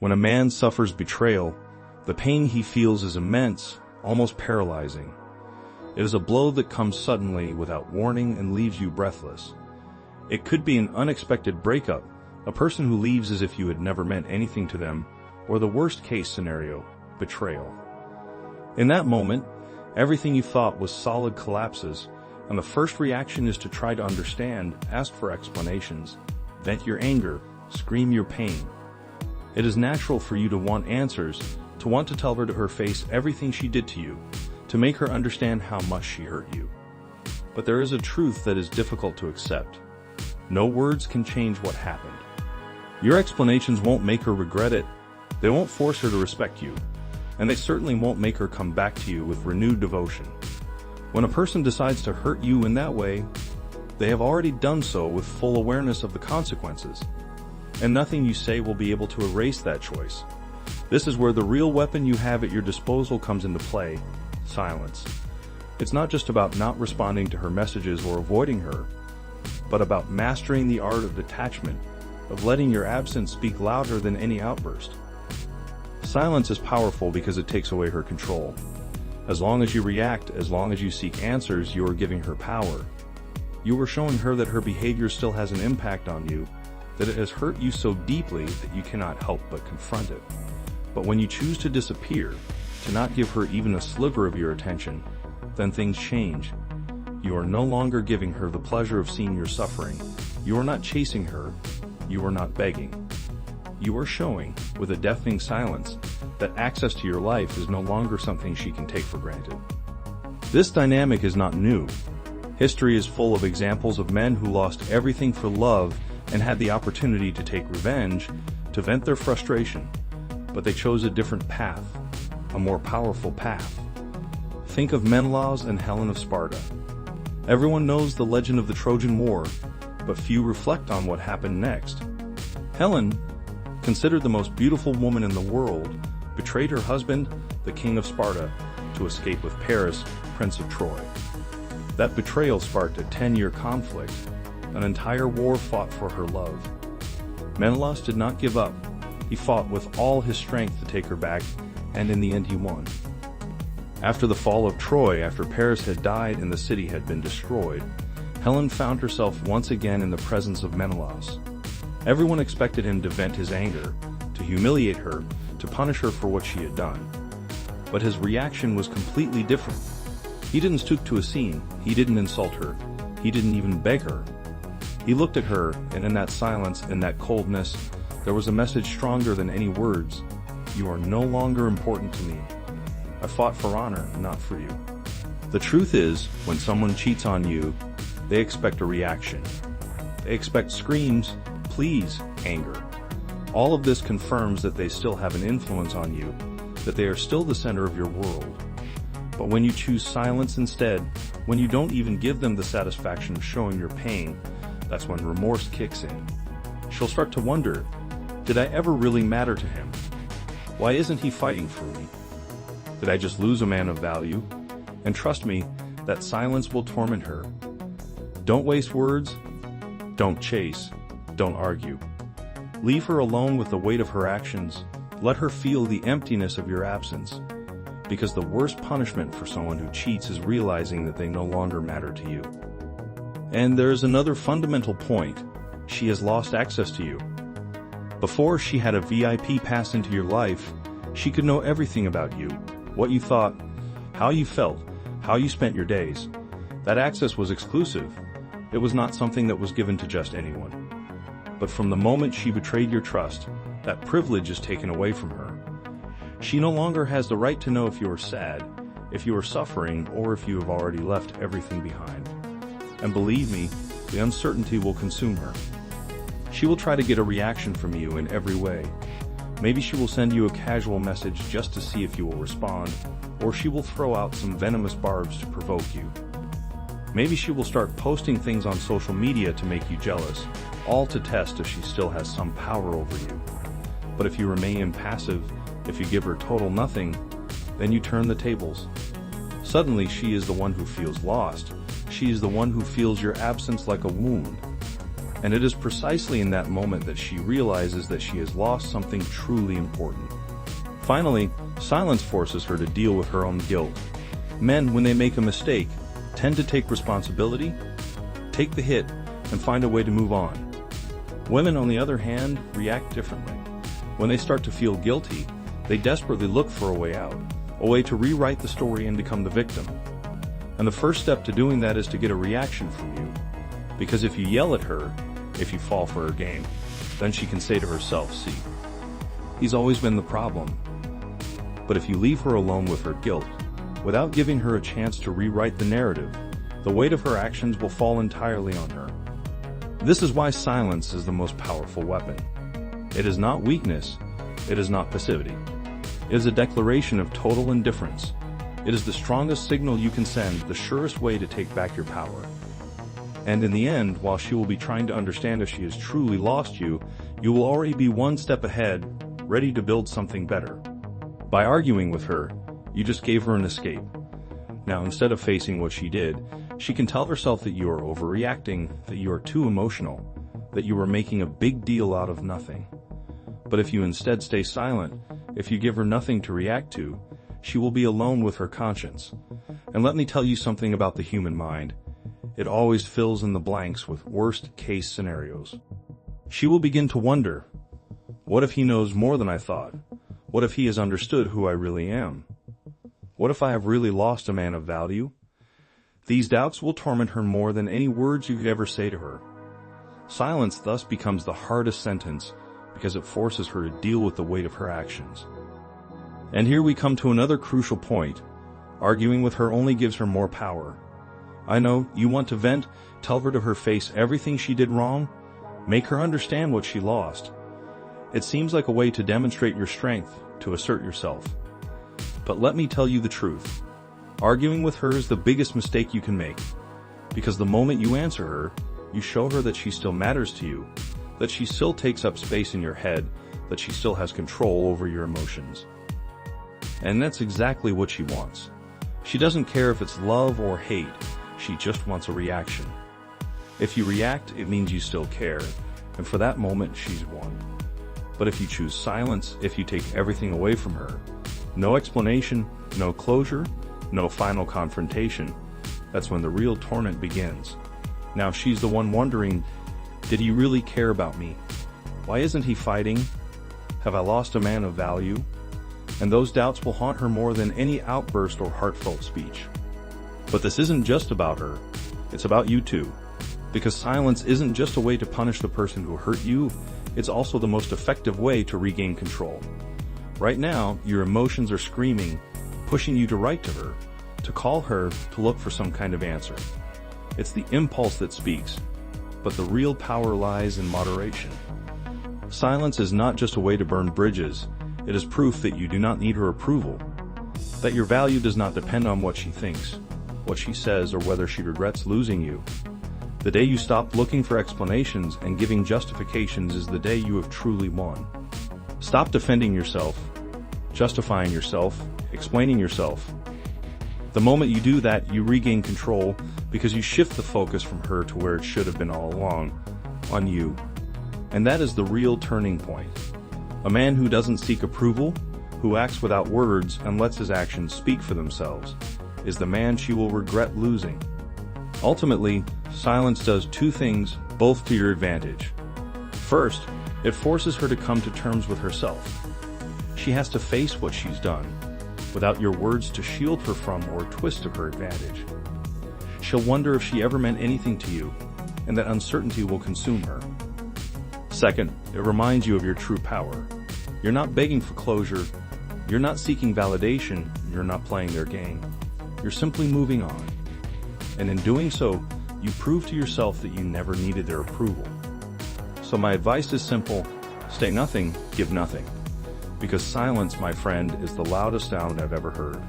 When a man suffers betrayal, the pain he feels is immense, almost paralyzing. It is a blow that comes suddenly without warning and leaves you breathless. It could be an unexpected breakup, a person who leaves as if you had never meant anything to them, or the worst-case scenario, betrayal. In that moment, everything you thought was solid collapses, and the first reaction is to try to understand, ask for explanations, vent your anger, scream your pain. It is natural for you to want answers, to want to tell her to her face everything she did to you, to make her understand how much she hurt you. But there is a truth that is difficult to accept. No words can change what happened. Your explanations won't make her regret it, they won't force her to respect you, and they certainly won't make her come back to you with renewed devotion. When a person decides to hurt you in that way, they have already done so with full awareness of the consequences, and nothing you say will be able to erase that choice. This is where the real weapon you have at your disposal comes into play: silence. It's not just about not responding to her messages or avoiding her, but about mastering the art of detachment, of letting your absence speak louder than any outburst. Silence is powerful because it takes away her control. As long as you react, as long as you seek answers, you are giving her power. You are showing her that her behavior still has an impact on you, that it has hurt you so deeply that you cannot help but confront it. But when you choose to disappear, to not give her even a sliver of your attention, then things change. You are no longer giving her the pleasure of seeing your suffering. You are not chasing her. You are not begging. You are showing, with a deafening silence, that access to your life is no longer something she can take for granted. This dynamic is not new. History is full of examples of men who lost everything for love and had the opportunity to take revenge, to vent their frustration, but they chose a different path, a more powerful path. Think of Menelaus and Helen of Sparta. Everyone knows the legend of the Trojan War, but few reflect on what happened next. Helen, considered the most beautiful woman in the world, betrayed her husband, the king of Sparta, to escape with Paris, prince of Troy. That betrayal sparked a 10-year conflict, an entire war fought for her love. Menelaus did not give up. He fought with all his strength to take her back, and in the end he won. After the fall of Troy, after Paris had died and the city had been destroyed, Helen found herself once again in the presence of Menelaus. Everyone expected him to vent his anger, to humiliate her, to punish her for what she had done. But his reaction was completely different. He didn't stoop to a scene, he didn't insult her, he didn't even beg her. He looked at her, and in that silence, in that coldness, there was a message stronger than any words. You are no longer important to me. I fought for honor, not for you. The truth is, when someone cheats on you, they expect a reaction. They expect screams, pleas, anger. All of this confirms that they still have an influence on you, that they are still the center of your world. But when you choose silence instead, when you don't even give them the satisfaction of showing your pain, that's when remorse kicks in. She'll start to wonder, did I ever really matter to him? Why isn't he fighting for me? Did I just lose a man of value? And trust me, that silence will torment her. Don't waste words. Don't chase. Don't argue. Leave her alone with the weight of her actions. Let her feel the emptiness of your absence. Because the worst punishment for someone who cheats is realizing that they no longer matter to you. And there is another fundamental point. She has lost access to you. Before she had a VIP pass into your life, she could know everything about you, what you thought, how you felt, how you spent your days. That access was exclusive. It was not something that was given to just anyone. But from the moment she betrayed your trust, that privilege is taken away from her. She no longer has the right to know if you are sad, if you are suffering, or if you have already left everything behind. And believe me, the uncertainty will consume her. She will try to get a reaction from you in every way. Maybe she will send you a casual message just to see if you will respond, or she will throw out some venomous barbs to provoke you. Maybe she will start posting things on social media to make you jealous, all to test if she still has some power over you. But if you remain impassive, if you give her total nothing, then you turn the tables. Suddenly she is the one who feels lost. She is the one who feels your absence like a wound. And it is precisely in that moment that she realizes that she has lost something truly important. Finally, silence forces her to deal with her own guilt. Men, when they make a mistake, tend to take responsibility, take the hit, and find a way to move on. Women, on the other hand, react differently. When they start to feel guilty, they desperately look for a way out, a way to rewrite the story and become the victim. And the first step to doing that is to get a reaction from you. Because if you yell at her, if you fall for her game, then she can say to herself, "See, he's always been the problem." But if you leave her alone with her guilt, without giving her a chance to rewrite the narrative, the weight of her actions will fall entirely on her. This is why silence is the most powerful weapon. It is not weakness. It is not passivity. It is a declaration of total indifference. It is the strongest signal you can send, the surest way to take back your power. And in the end, while she will be trying to understand if she has truly lost you, you will already be one step ahead, ready to build something better. By arguing with her, you just gave her an escape. Now, instead of facing what she did, she can tell herself that you are overreacting, that you are too emotional, that you are making a big deal out of nothing. But if you instead stay silent, if you give her nothing to react to, she will be alone with her conscience. And let me tell you something about the human mind. It always fills in the blanks with worst-case scenarios. She will begin to wonder, what if he knows more than I thought? What if he has understood who I really am? What if I have really lost a man of value? These doubts will torment her more than any words you could ever say to her. Silence thus becomes the hardest sentence because it forces her to deal with the weight of her actions. And here we come to another crucial point. Arguing with her only gives her more power. I know, you want to vent, tell her to her face everything she did wrong, make her understand what she lost. It seems like a way to demonstrate your strength, to assert yourself. But let me tell you the truth. Arguing with her is the biggest mistake you can make. Because the moment you answer her, you show her that she still matters to you, that she still takes up space in your head, that she still has control over your emotions. And that's exactly what she wants. She doesn't care if it's love or hate. She just wants a reaction. If you react, it means you still care, and for that moment, she's won. But if you choose silence, if you take everything away from her, no explanation, no closure, no final confrontation, that's when the real torment begins. Now she's the one wondering, did he really care about me? Why isn't he fighting? Have I lost a man of value? And those doubts will haunt her more than any outburst or heartfelt speech. But this isn't just about her, it's about you too. Because silence isn't just a way to punish the person who hurt you, it's also the most effective way to regain control. Right now, your emotions are screaming, pushing you to write to her, to call her, to look for some kind of answer. It's the impulse that speaks, but the real power lies in moderation. Silence is not just a way to burn bridges, it is proof that you do not need her approval, that your value does not depend on what she thinks, what she says, or whether she regrets losing you. The day you stop looking for explanations and giving justifications is the day you have truly won. Stop defending yourself, justifying yourself, explaining yourself. The moment you do that, you regain control because you shift the focus from her to where it should have been all along, on you. And that is the real turning point. A man who doesn't seek approval, who acts without words and lets his actions speak for themselves, is the man she will regret losing. Ultimately, silence does two things, both to your advantage. First, it forces her to come to terms with herself. She has to face what she's done, without your words to shield her from or twist to her advantage. She'll wonder if she ever meant anything to you, and that uncertainty will consume her. Second, it reminds you of your true power. You're not begging for closure, you're not seeking validation, you're not playing their game. You're simply moving on. And in doing so, you prove to yourself that you never needed their approval. So my advice is simple, say nothing, give nothing. Because silence, my friend, is the loudest sound I've ever heard.